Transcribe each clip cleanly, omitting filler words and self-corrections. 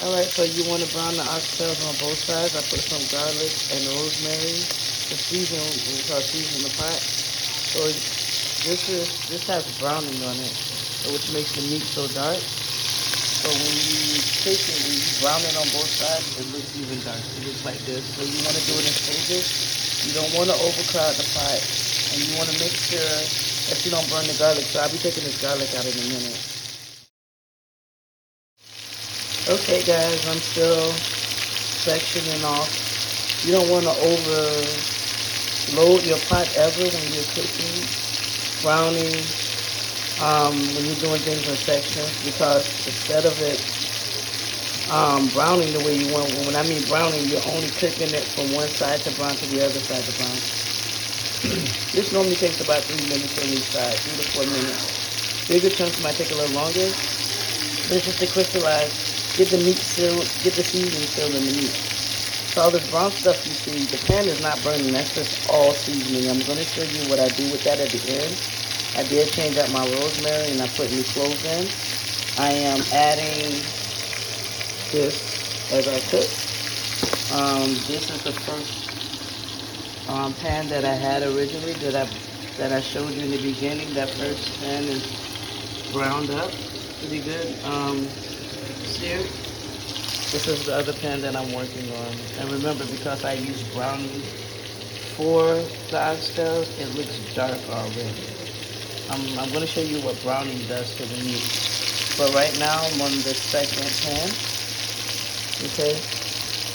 Alright, so you want to brown the oxtails on both sides. I put some garlic and rosemary to season, we call season the pot. So this has browning on it, which makes the meat so dark. So when you take it, when you brown it on both sides, it looks even dark. It looks like this. So you want to do it in stages. You don't want to overcrowd the pot, and you want to make sure that you don't burn the garlic. So I'll be taking this garlic out in a minute. Okay, guys, I'm still sectioning off. You don't want to overload your pot ever when you're cooking, browning, when you're doing things in sections, because instead of it browning the way you want, when I mean browning, you're only cooking it from one side to brown to the other side to brown. This normally takes about 3 minutes on each side, 3 to 4 minutes. Bigger chunks might take a little longer, but it's just to crystallize, get the meat sealed, get the seasoning sealed in the meat. So all this brown stuff you see, the pan is not burning, that's just all seasoning. I'm going to show you what I do with that at the end. I did change out my rosemary and I put new cloves in. I am adding this as I cook. This is the first pan that I had originally that I showed you in the beginning. That first pan is browned up pretty good. Seared. This is the other pan that I'm working on. And remember, because I use browning for the oxtails, it looks dark already. I'm going to show you what browning does to the meat. But right now I'm on the second pan. Okay,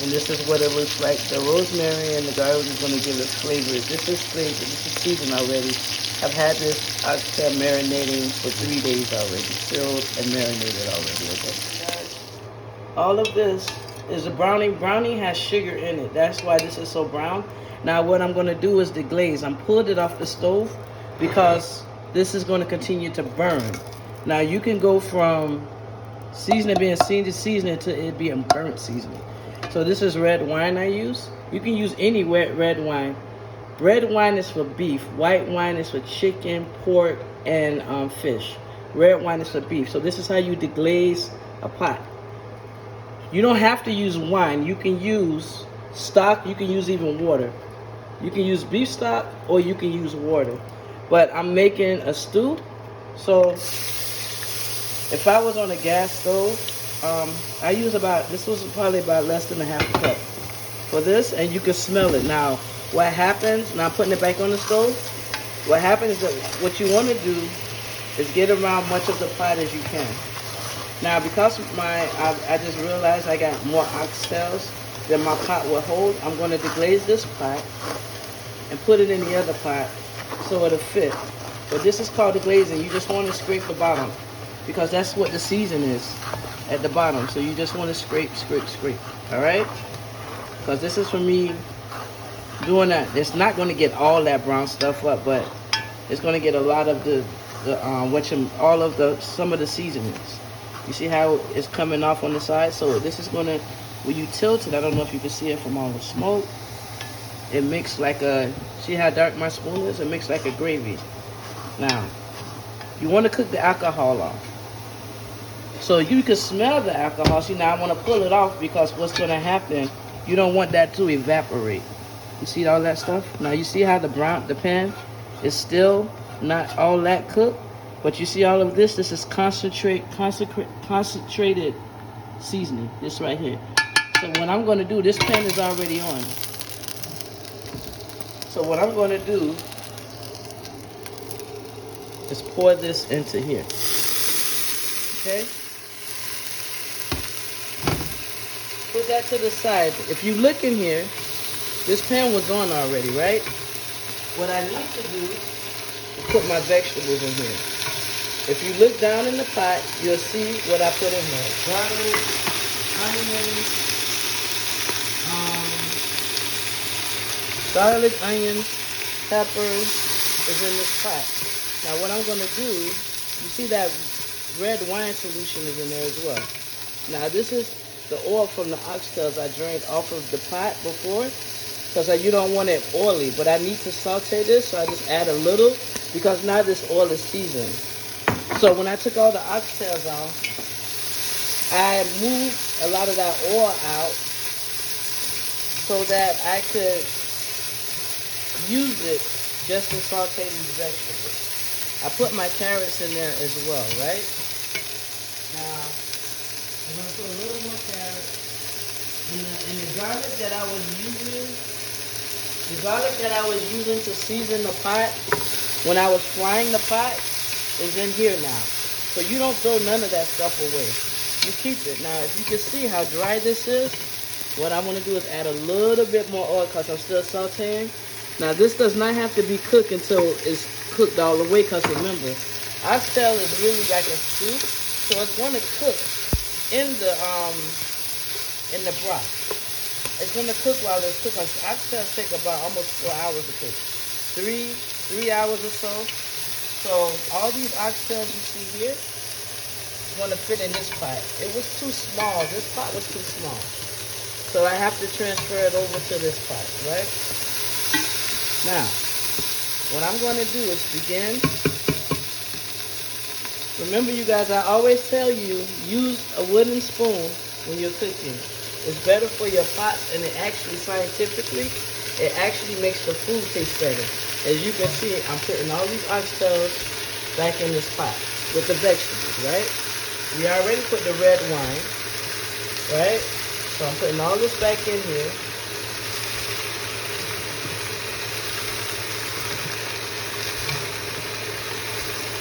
and this is what it looks like. The rosemary and the garlic is going to give it flavor. This is flavor. This is seasoned already. I've had this oxtail marinating for 3 days already, filled and marinated already. Okay, all of this is a browning. Browning has sugar in it. That's why this is so brown. Now what I'm going to do is the glaze. I'm pulling it off the stove because this is going to continue to burn. Now you can go from seasoning being seasoning to it being burnt seasoning. So this is red wine I use. You can use any red wine. Red wine is for beef. White wine is for chicken, pork, and fish. Red wine is for beef. So this is how you deglaze a pot. You don't have to use wine. You can use stock. You can use even water. You can use beef stock or you can use water. But I'm making a stew. So if I was on a gas stove, I use this was probably about less than a half a cup for this, and you can smell it. Now, what happens, now I'm putting it back on the stove, what happens is that what you want to do is get around much of the pot as you can. Now, because I just realized I got more oxtails than my pot will hold, I'm going to deglaze this pot and put it in the other pot so it'll fit. But this is called deglazing. You just want to scrape the bottom, because that's what the season is at the bottom. So you just want to scrape, all right? Because this is for me doing that. It's not going to get all that brown stuff up, but it's going to get a lot of some of the seasonings. You see how it's coming off on the side? So this is going to, when you tilt it, I don't know if you can see it from all the smoke, it makes like see how dark my spoon is? It makes like a gravy. Now, you want to cook the alcohol off. So you can smell the alcohol. See, now I want to pull it off because what's going to happen, you don't want that to evaporate. You see all that stuff? Now you see how the pan is still not all that cooked, but you see all of this? This is concentrated seasoning, this right here. So what I'm going to do, this pan is already on. So what I'm going to do is pour this into here. Okay? Put that to the side. If you look in here, this pan was on already, right? What I need to do is put my vegetables in here. If you look down in the pot, you'll see what I put in there. Garlic, onions, pepper is in this pot. Now what I'm going to do, you see that red wine solution is in there as well. Now this is the oil from the oxtails I drained off of the pot before, because you don't want it oily, but I need to saute this, so I just add a little, because now this oil is seasoned. So when I took all the oxtails off, I moved a lot of that oil out so that I could use it just to saute these vegetables. I put my carrots in there as well, right? Now, I'm going to put a little more carrots. And the garlic that I was using, to season the pot, when I was frying the pot, is in here now. So you don't throw none of that stuff away. You keep it. Now, if you can see how dry this is, what I'm going to do is add a little bit more oil because I'm still sauteing. Now, this does not have to be cooked until it's cooked all the way because remember, oxtail is really like a soup, so it's going to cook in the broth. It's going to cook while it's cooking. Oxtails take about almost 4 hours to cook. 3 hours or so. So all these oxtails you see here is going to fit in this pot. It was too small. This pot was too small. So I have to transfer it over to this pot, right? Now, what I'm going to do is begin. Remember, you guys, I always tell you, use a wooden spoon when you're cooking. It's better for your pot, and it actually, scientifically, it actually makes the food taste better. As you can see, I'm putting all these oxtails back in this pot with the vegetables, right? We already put the red wine, right? So I'm putting all this back in here.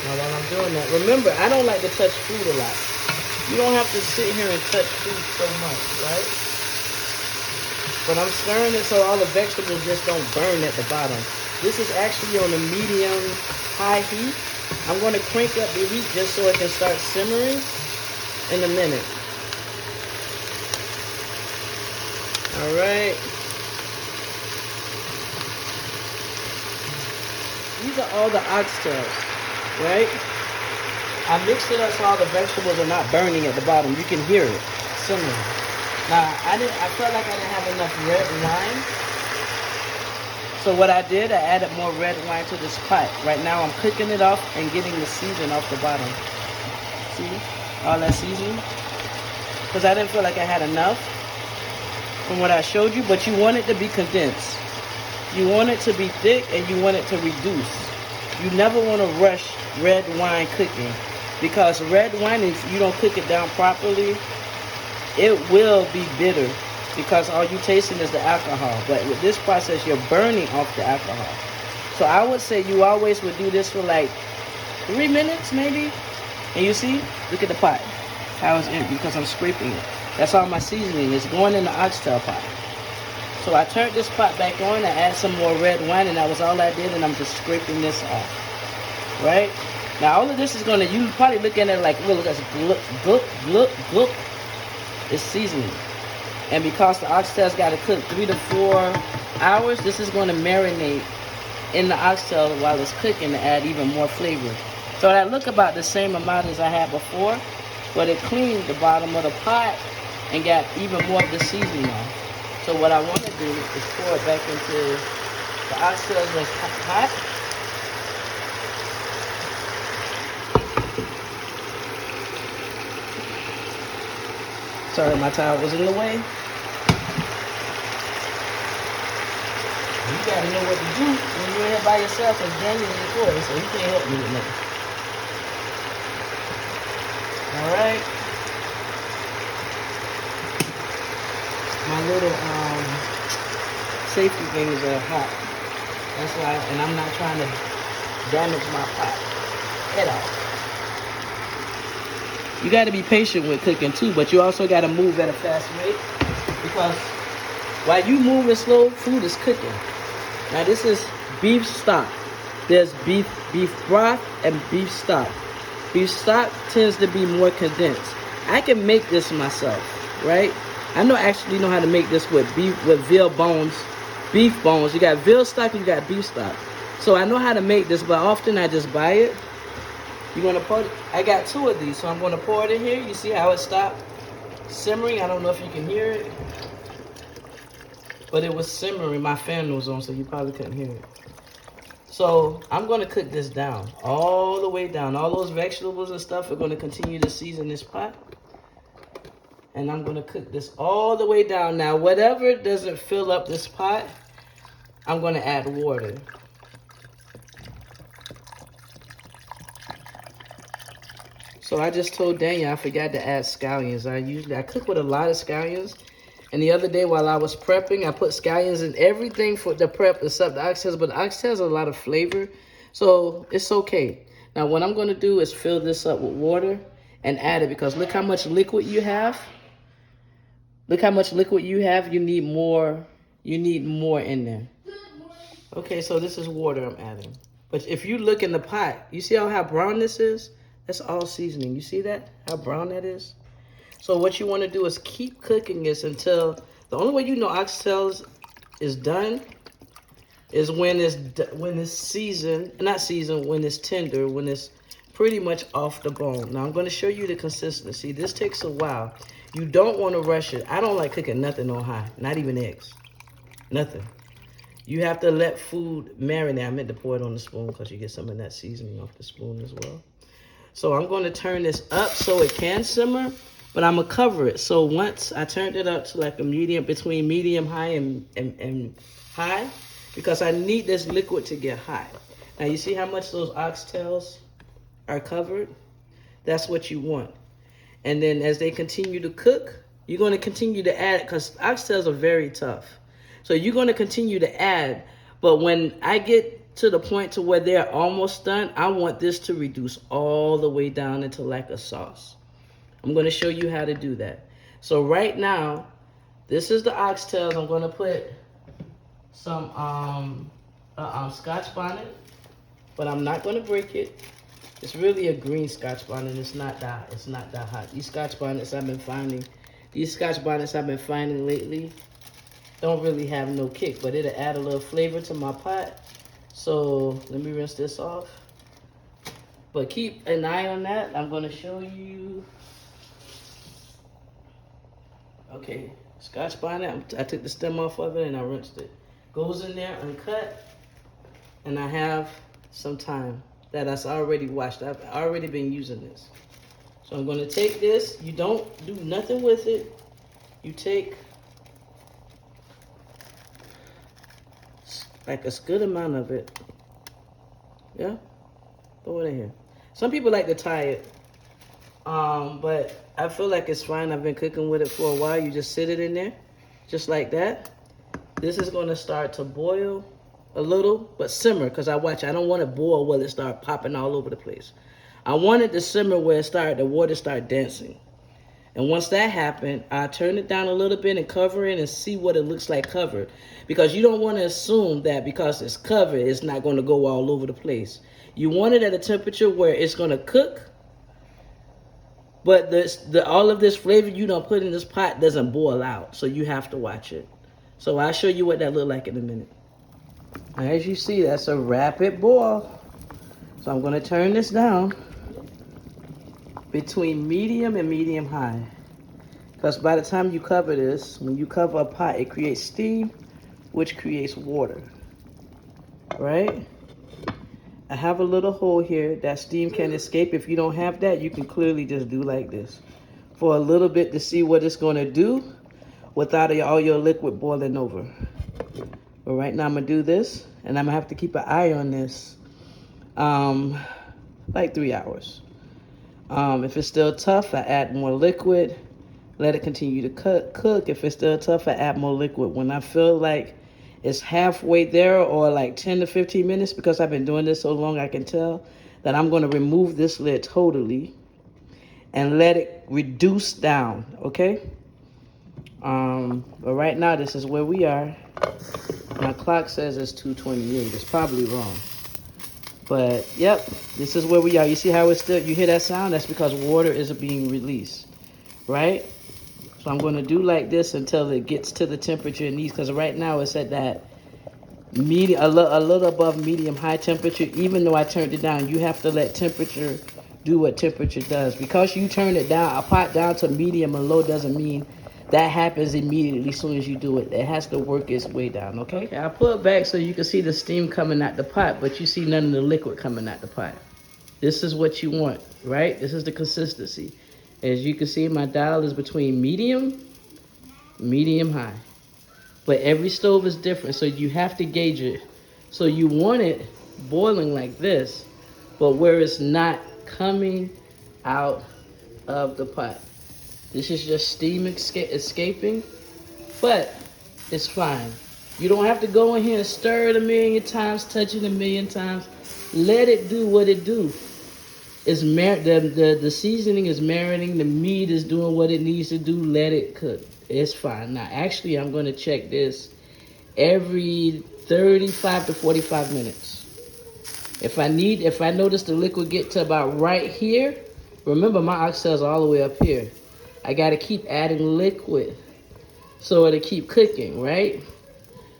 Now while I'm doing that, remember, I don't like to touch food a lot. You don't have to sit here and touch food so much, right? But I'm stirring it so all the vegetables just don't burn at the bottom. This is actually on a medium-high heat. I'm going to crank up the heat just so it can start simmering in a minute. All right. These are all the oxtails, right? I mixed it up so all the vegetables are not burning at the bottom. You can hear it simmering. Now, I felt like I didn't have enough red wine. So what I did, I added more red wine to this pot. Right now, I'm cooking it off and getting the season off the bottom. See? All that seasoning. Because I didn't feel like I had enough from what I showed you, but you want it to be condensed. You want it to be thick and you want it to reduce. You never want to rush red wine cooking, because red wine, if you don't cook it down properly, it will be bitter because all you're tasting is the alcohol. But with this process, you're burning off the alcohol. So I would say you always would do this for like 3 minutes maybe. And you see, look at the pot, how it's empty because I'm scraping it. That's all my seasoning is going in the oxtail pot. So I turned this pot back on, I add some more red wine, and that was all I did, and I'm just scraping this off. Right? Now all of this is gonna, you probably look at it like, look, that's gluck, gluck, gluck, gluck. It's seasoning. And because the oxtails gotta cook 3 to 4 hours, this is gonna marinate in the oxtail while it's cooking to add even more flavor. So that look about the same amount as I had before, but it cleaned the bottom of the pot and got even more of the seasoning off. So what I want to do is pour it back into the oxtails that's hot. Sorry, my towel was in the way. You gotta know what to do when you're here by yourself, and Daniel's recording, so he can't help me with nothing. All right. My little safety things are hot. That's why, and I'm not trying to damage my pot at all. You got to be patient with cooking too, but you also got to move at a fast rate, because while you move it slow, food is cooking. Now this is beef stock. There's beef broth and beef stock. Beef stock tends to be more condensed. I can make this myself, right? I actually know how to make this with veal bones, beef bones. You got veal stock and you got beef stock. So I know how to make this, but often I just buy it. You're gonna pour it. I got 2 of these, so I'm gonna pour it in here. You see how it stopped simmering? I don't know if you can hear it, but it was simmering. My fan was on, so you probably couldn't hear it. So I'm gonna cook this down, all the way down. All those vegetables and stuff are gonna continue to season this pot. And I'm going to cook this all the way down. Now, whatever doesn't fill up this pot, I'm going to add water. So I just told Daniel I forgot to add scallions. I cook with a lot of scallions. And the other day while I was prepping, I put scallions in everything for the prep except the oxtails. But the oxtails have a lot of flavor, so it's okay. Now what I'm going to do is fill this up with water and add it, because look how much liquid you have. Look how much liquid you have. You need more. You need more in there. Okay, so this is water I'm adding. But if you look in the pot, you see how brown this is? That's all seasoning. You see that? How brown that is? So what you want to do is keep cooking this until, the only way you know oxtails is done is when it's seasoned, not seasoned, when it's tender, when it's pretty much off the bone. Now I'm going to show you the consistency. This takes a while. You don't want to rush it. I don't like cooking nothing on high, not even eggs, nothing. You have to let food marinate. I meant to pour it on the spoon because you get some of that seasoning off the spoon as well. So I'm going to turn this up so it can simmer, but I'm going to cover it. So once I turned it up to like a medium, between medium high and high, because I need this liquid to get hot. Now you see how much those oxtails are covered? That's what you want. And then as they continue to cook, you're going to continue to add, because oxtails are very tough. So you're going to continue to add, but when I get to the point to where they're almost done, I want this to reduce all the way down into like a sauce. I'm going to show you how to do that. So right now, this is the oxtails. I'm going to put some Scotch bonnet, but I'm not going to break it. It's really a green Scotch bonnet. It's not that hot. These Scotch bonnets I've been finding lately don't really have no kick, but it'll add a little flavor to my pot. So let me rinse this off. But keep an eye on that. I'm going to show you. Okay, Scotch bonnet. I took the stem off of it and I rinsed it. Goes in there uncut, and I have some thyme that I've already washed. I've already been using this. So I'm going to take this. You don't do nothing with it. You take like a good amount of it. Yeah, throw it in here. Some people like to tie it, but I feel like it's fine. I've been cooking with it for a while. You just sit it in there, just like that. This is going to start to boil a little, but simmer, because I don't want it boil where it start popping all over the place. I want it to simmer where the water start dancing. And once that happened, I turn it down a little bit and cover it and see what it looks like covered. Because you don't want to assume that because it's covered, it's not going to go all over the place. You want it at a temperature where it's going to cook, but all of this flavor you don't put in this pot doesn't boil out. So you have to watch it. So I'll show you what that look like in a minute. As you see, that's a rapid boil. So I'm going to turn this down between medium and medium high, because by the time you cover this, when you cover a pot, it creates steam, which creates water, right? I have a little hole here that steam can escape. If you don't have that, you can clearly just do like this for a little bit to see what it's going to do without all your liquid boiling over. But right now I'm going to do this, and I'm going to have to keep an eye on this like 3 hours. If it's still tough, I add more liquid. Let it continue to cook. If it's still tough, I add more liquid. When I feel like it's halfway there, or like 10 to 15 minutes, because I've been doing this so long, I can tell that I'm going to remove this lid totally and let it reduce down, okay? But right now, this is where we are. My clock says it's 2:28. It's probably wrong. But, yep, this is where we are. You see how it's still, you hear that sound? That's because water is being released, right? So I'm going to do like this until it gets to the temperature it needs, because right now it's at that medium, a little above medium-high temperature. Even though I turned it down, you have to let temperature do what temperature does. Because you turn it down, a pot down to medium and low doesn't mean that happens immediately as soon as you do it. It has to work its way down, okay? I pull it back so you can see the steam coming out the pot, but you see none of the liquid coming out the pot. This is what you want, right? This is the consistency. As you can see, my dial is between medium high. But every stove is different, so you have to gauge it. So you want it boiling like this, but where it's not coming out of the pot. This is just steam escaping, but it's fine. You don't have to go in here and stir it a million times, touch it a million times. Let it do what it do. It's the seasoning is marinating. The meat is doing what it needs to do. Let it cook. It's fine. Now, actually, I'm going to check this every 35 to 45 minutes. If I notice the liquid get to about right here, remember my oxtails are all the way up here. I got to keep adding liquid so it'll keep cooking, right?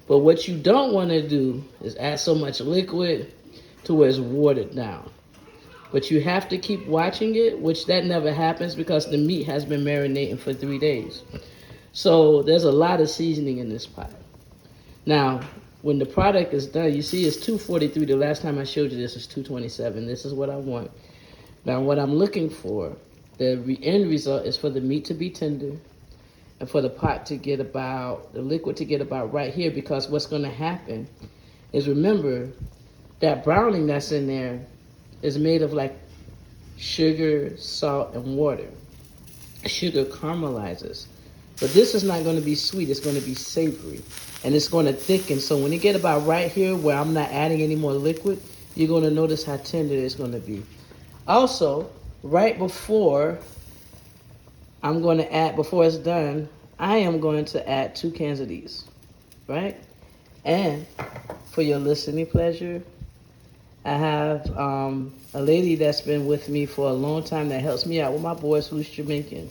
But what you don't want to do is add so much liquid to where it's watered down. But you have to keep watching it, which that never happens because the meat has been marinating for 3 days. So there's a lot of seasoning in this pot. Now, when the product is done, you see it's 243. The last time I showed you this is 227. This is what I want. Now, what I'm looking for, the end result is for the meat to be tender and for the pot to get about, the liquid to get about right here, because what's going to happen is, remember, that browning that's in there is made of like sugar, salt, and water. Sugar caramelizes. But this is not going to be sweet. It's going to be savory. And it's going to thicken. So when you get about right here where I'm not adding any more liquid, you're going to notice how tender it's going to be. Also, right before I'm going to add, before it's done, I am going to add 2 cans of these. Right? And for your listening pleasure, I have a lady that's been with me for a long time that helps me out with my boys who's Jamaican.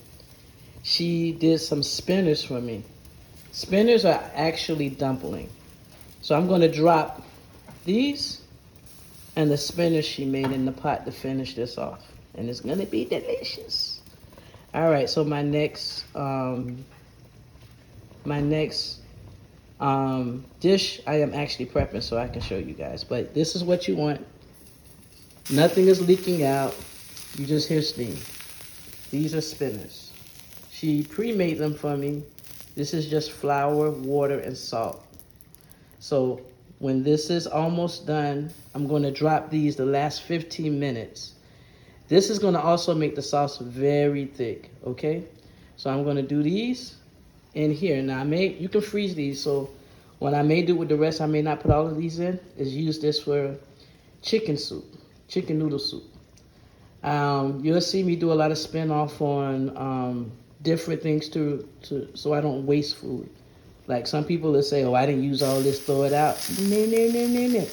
She did some spinners for me. Spinners are actually dumpling. So I'm going to drop these and the spinners she made in the pot to finish this off. And it's going to be delicious. All right, so my next dish I am actually prepping so I can show you guys. But this is what you want. Nothing is leaking out. You just hear steam. These are spinners. She pre-made them for me. This is just flour, water, and salt. So when this is almost done, I'm going to drop these the last 15 minutes. This is going to also make the sauce very thick, okay? So I'm going to do these in here. Now you can freeze these, so what I may do with the rest, I may not put all of these in, is use this for chicken soup, chicken noodle soup. You'll see me do a lot of spin-off on different things so I don't waste food. Like some people will say, oh, I didn't use all this, throw it out. No.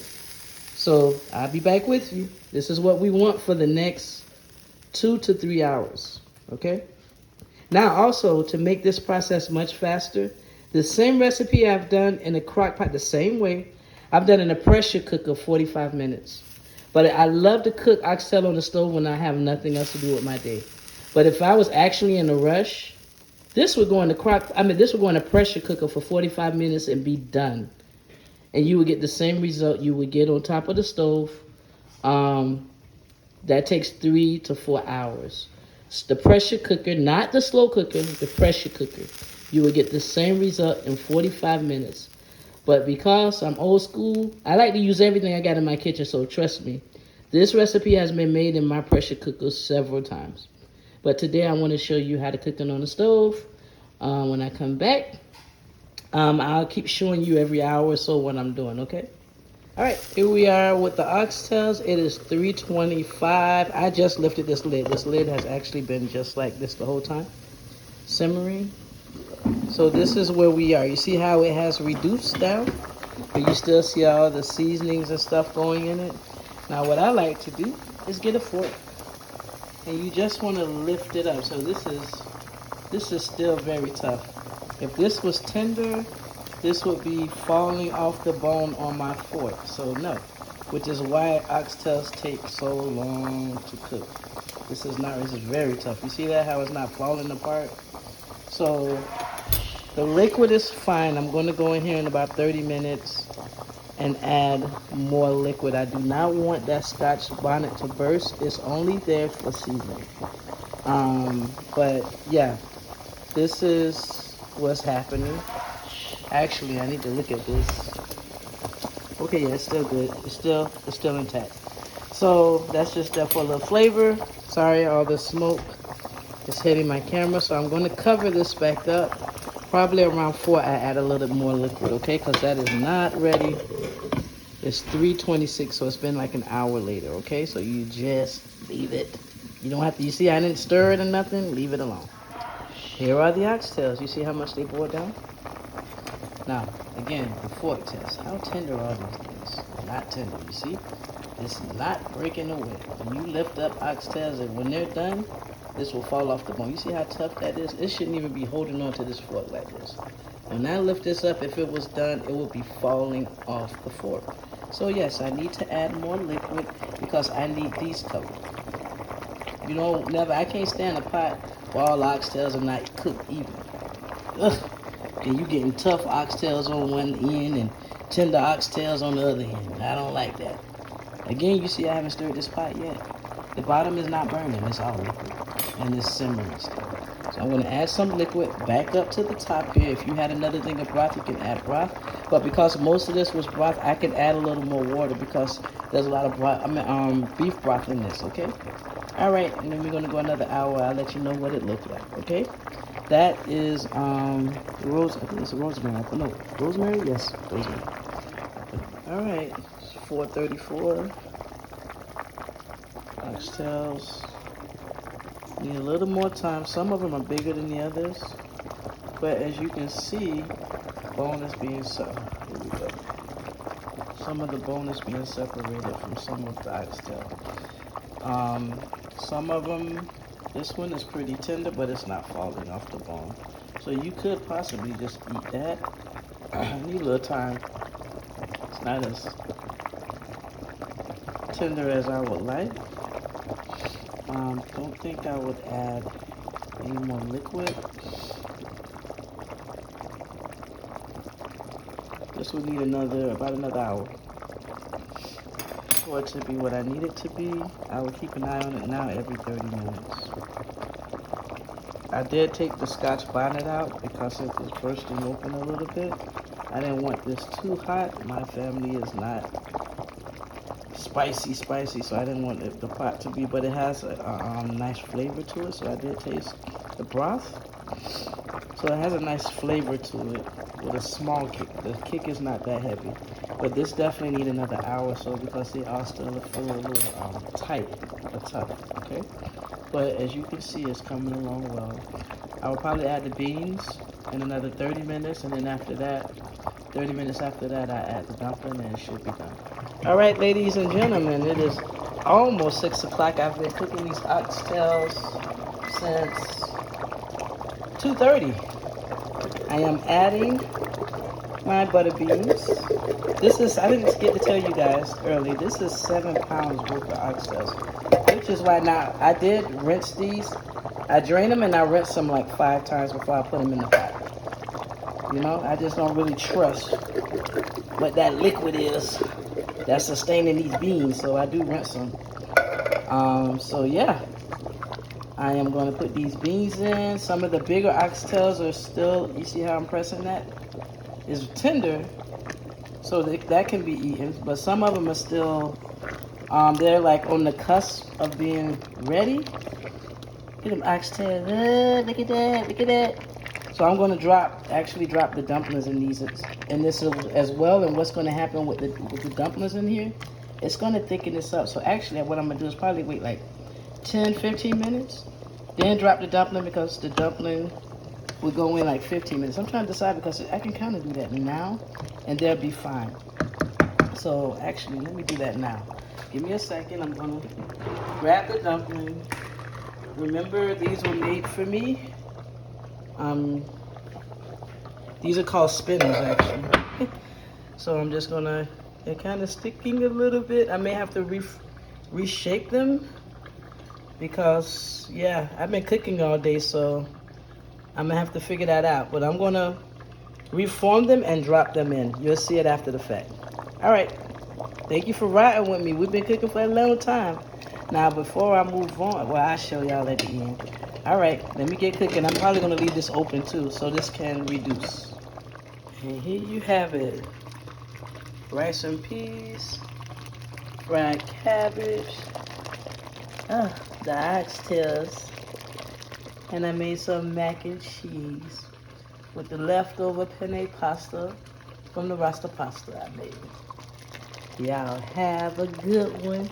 So I'll be back with you. This is what we want for the next 2 to 3 hours, okay? Now also, to make this process much faster, the same recipe I've done in a crock pot the same way, I've done in a pressure cooker 45 minutes. But I love to cook oxtail on the stove when I have nothing else to do with my day. But if I was actually in a rush, this would go in a pressure cooker for 45 minutes and be done. And you would get the same result you would get on top of the stove. That takes 3 to 4 hours. It's the pressure cooker, not the slow cooker, the pressure cooker. You would get the same result in 45 minutes. But because I'm old school, I like to use everything I got in my kitchen, so trust me. This recipe has been made in my pressure cooker several times. But today I want to show you how to cook it on the stove. When I come back, I'll keep showing you every hour or so what I'm doing, okay? All right, here we are with the oxtails. It is 3:25. I just lifted this lid. This lid has actually been just like this the whole time, simmering. So this is where we are. You see how it has reduced down? But you still see all the seasonings and stuff going in it. Now what I like to do is get a fork. And you just want to lift it up. So this is still very tough. If this was tender, this would be falling off the bone on my fork. So no, which is why oxtails take so long to cook. This is very tough. You see that, how it's not falling apart? So the liquid is fine. I'm going to go in here in about 30 minutes and add more liquid. I do not want that Scotch bonnet to burst. It's only there for seasoning. But yeah, this is what's happening. Actually, I need to look at this. Okay, yeah, it's still good. It's still intact. So that's just there for a little flavor. Sorry, all the smoke is hitting my camera. So I'm going to cover this back up. Probably around 4, I add a little bit more liquid, okay? Because that is not ready. It's 3:26, so it's been like an hour later, okay? So you just leave it. You don't have to, you see I didn't stir it or nothing. Leave it alone. Here are the oxtails. You see how much they boiled down? Now, again, the fork test. How tender are these things? Not tender, you see? It's not breaking away. When you lift up oxtails, and when they're done, this will fall off the bone. You see how tough that is? It shouldn't even be holding on to this fork like this. When I lift this up, if it was done, it would be falling off the fork. So yes, I need to add more liquid because I need these covered. You know, never, I can't stand a pot where all oxtails are not cooked even. Ugh. And you getting tough oxtails on one end and tender oxtails on the other end. I don't like that. Again, you see I haven't stirred this pot yet. The bottom is not burning, it's all liquid. And it's simmering still. So I'm going to add some liquid back up to the top here. If you had another thing of broth, you can add broth. But because most of this was broth, I can add a little more water because there's a lot of broth, beef broth in this, okay? All right, and then we're going to go another hour. I'll let you know what it looked like, okay? That is I think it's a rosemary. No, rosemary? Yes, rosemary. All right, it's 4:34. Oxtails need a little more time. Some of them are bigger than the others, but as you can see, bone is being here we go. Some of the bone is being separated from some of the oxtail. Some of them, this one is pretty tender, but it's not falling off the bone. So you could possibly just eat that. I need a little time. It's not as tender as I would like. Don't think I would add any more liquid. This would need about another hour for it to be what I need it to be. I will keep an eye on it now every 30 minutes. I did take the Scotch bonnet out because it was bursting open a little bit. I didn't want this too hot. My family is not spicy, so I didn't want the pot to be, but it has a nice flavor to it, so I did taste the broth. So it has a nice flavor to it with a small kick. The kick is not that heavy, but this definitely need another hour or so because they are still feel a little tight or tough, okay? But as you can see, it's coming along well. I will probably add the beans in another 30 minutes, and then after that, 30 minutes after that, I add the dumpling, and it should be done. All right, ladies and gentlemen, it is almost 6 o'clock. I've been cooking these oxtails since 2:30. I am adding my butter beans. This is, I didn't get to tell you guys early, this is 7 pounds worth of oxtails, which is why now I did rinse these. I drain them and I rinse them like 5 times before I put them in the pot. You know, I just don't really trust what that liquid is that's sustaining these beans, so I do rinse them. So yeah, I am going to put these beans in. Some of the bigger oxtails are still, you see how I'm pressing that? It's tender, so that can be eaten, but some of them are still, they're like on the cusp of being ready. Look at them oxtails, look at that. So I'm going to actually drop the dumplings in this as well. And what's going to happen with the dumplings in here, it's going to thicken this up. So actually what I'm going to do is probably wait like 10-15 minutes, then drop the dumpling because the dumpling will go in like 15 minutes. I'm trying to decide because I can kind of do that now and they'll be fine. So actually, let me do that now. Give me a second. I'm going to grab the dumpling. Remember, these were made for me. These are called spinners, actually. So I'm just gonna, they're kind of sticking a little bit. I may have to reshape them because, yeah, I've been cooking all day, so I'm gonna have to figure that out. But I'm gonna reform them and drop them in. You'll see it after the fact. All right, Thank you for riding with me. We've been cooking for a long time. Now, before I move on, well, I'll show y'all at the end. All right, let me get cooking. I'm probably going to leave this open too, so this can reduce. And here you have it. Rice and peas, fried cabbage, the oxtails, and I made some mac and cheese with the leftover penne pasta from the Rasta pasta I made. Y'all have a good one.